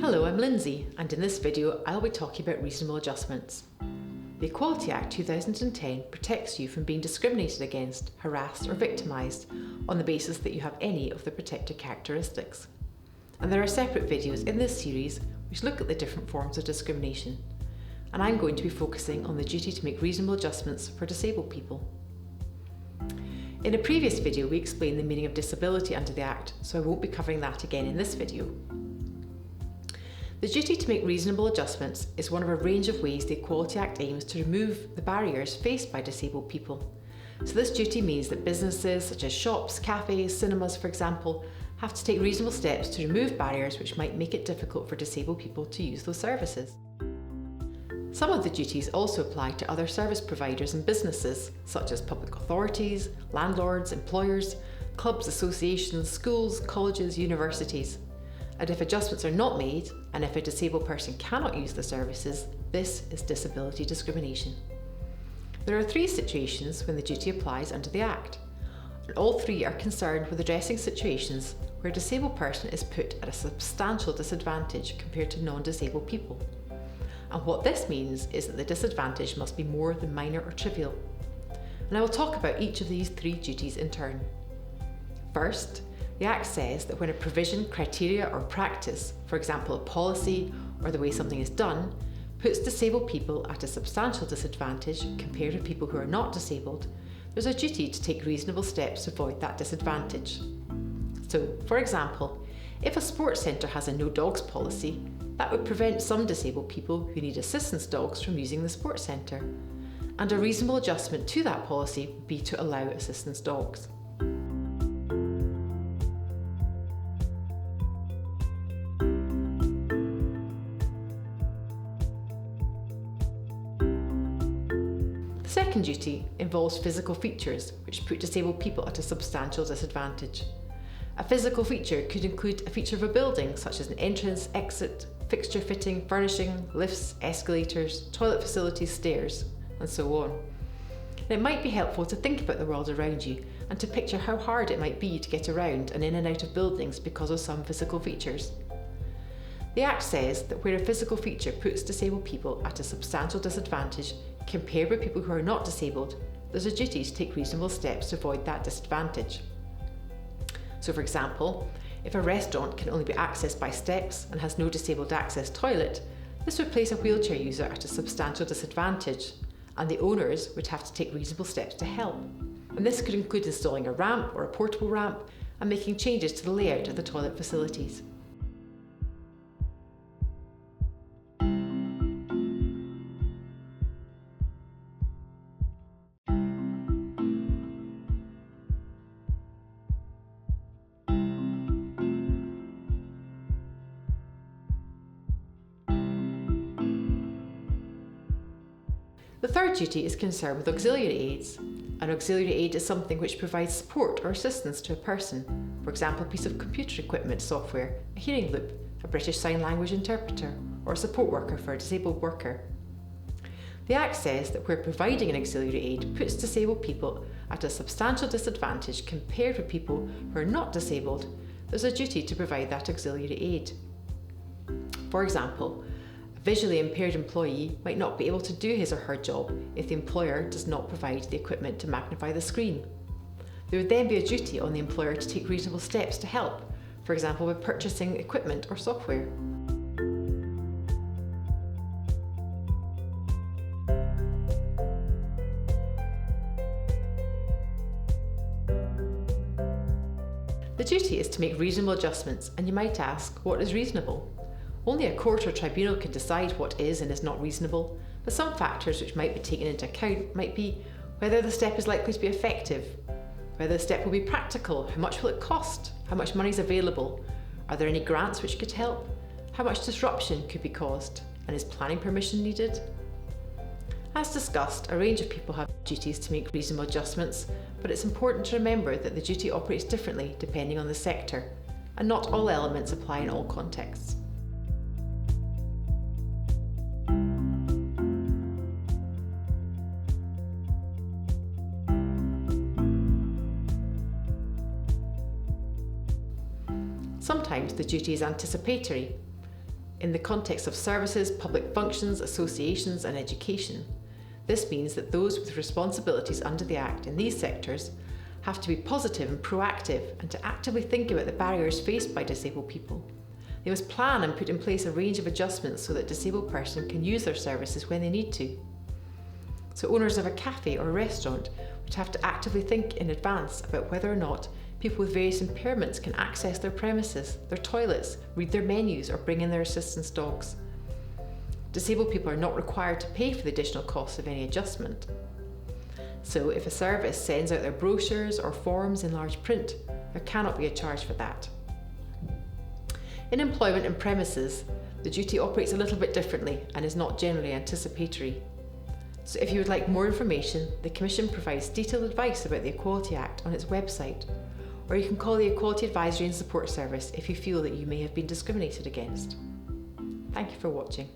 Hello, I'm Lindsay, and in this video I'll be talking about reasonable adjustments. The Equality Act 2010 protects you from being discriminated against, harassed or victimised on the basis that you have any of the protected characteristics. And there are separate videos in this series which look at the different forms of discrimination. And I'm going to be focusing on the duty to make reasonable adjustments for disabled people. In a previous video we explained the meaning of disability under the Act, so I won't be covering that again in this video. The duty to make reasonable adjustments is one of a range of ways the Equality Act aims to remove the barriers faced by disabled people. So this duty means that businesses such as shops, cafes, cinemas for example, have to take reasonable steps to remove barriers which might make it difficult for disabled people to use those services. Some of the duties also apply to other service providers and businesses such as public authorities, landlords, employers, clubs, associations, schools, colleges, universities. And if adjustments are not made, and if a disabled person cannot use the services, this is disability discrimination. There are three situations when the duty applies under the Act, and all three are concerned with addressing situations where a disabled person is put at a substantial disadvantage compared to non-disabled people. And what this means is that the disadvantage must be more than minor or trivial. And I will talk about each of these three duties in turn. First, the Act says that when a provision, criteria or practice, for example a policy or the way something is done, puts disabled people at a substantial disadvantage compared with people who are not disabled, there's a duty to take reasonable steps to avoid that disadvantage. So, for example, if a sports centre has a no dogs policy, that would prevent some disabled people who need assistance dogs from using the sports centre. And a reasonable adjustment to that policy would be to allow assistance dogs. The second duty involves physical features which put disabled people at a substantial disadvantage. A physical feature could include a feature of a building such as an entrance, exit, fixture fitting, furnishing, lifts, escalators, toilet facilities, stairs, and so on. And it might be helpful to think about the world around you and to picture how hard it might be to get around and in and out of buildings because of some physical features. The Act says that where a physical feature puts disabled people at a substantial disadvantage compared with people who are not disabled, there's a duty to take reasonable steps to avoid that disadvantage. So for example, if a restaurant can only be accessed by steps and has no disabled access toilet, this would place a wheelchair user at a substantial disadvantage, and the owners would have to take reasonable steps to help. And this could include installing a ramp or a portable ramp and making changes to the layout of the toilet facilities. The third duty is concerned with auxiliary aids. An auxiliary aid is something which provides support or assistance to a person, for example a piece of computer equipment, software, a hearing loop, a British Sign Language interpreter, or a support worker for a disabled worker. The Act says that where providing an auxiliary aid puts disabled people at a substantial disadvantage compared with people who are not disabled, there's a duty to provide that auxiliary aid. For example, visually impaired employee might not be able to do his or her job if the employer does not provide the equipment to magnify the screen. There would then be a duty on the employer to take reasonable steps to help, for example by purchasing equipment or software. The duty is to make reasonable adjustments, and you might ask, what is reasonable? Only a court or tribunal can decide what is and is not reasonable, but some factors which might be taken into account might be whether the step is likely to be effective, whether the step will be practical, how much will it cost, how much money is available, are there any grants which could help, how much disruption could be caused, and is planning permission needed? As discussed, a range of people have duties to make reasonable adjustments, but it's important to remember that the duty operates differently depending on the sector, and not all elements apply in all contexts. Sometimes the duty is anticipatory. In the context of services, public functions, associations and education, this means that those with responsibilities under the Act in these sectors have to be positive and proactive and to actively think about the barriers faced by disabled people. They must plan and put in place a range of adjustments so that a disabled person can use their services when they need to. So owners of a cafe or a restaurant would have to actively think in advance about whether or not people with various impairments can access their premises, their toilets, read their menus or bring in their assistance dogs. Disabled people are not required to pay for the additional costs of any adjustment. So if a service sends out their brochures or forms in large print, there cannot be a charge for that. In employment and premises, the duty operates a little bit differently and is not generally anticipatory. So if you would like more information, the Commission provides detailed advice about the Equality Act on its website, or you can call the Equality Advisory and Support Service if you feel that you may have been discriminated against. Thank you for watching.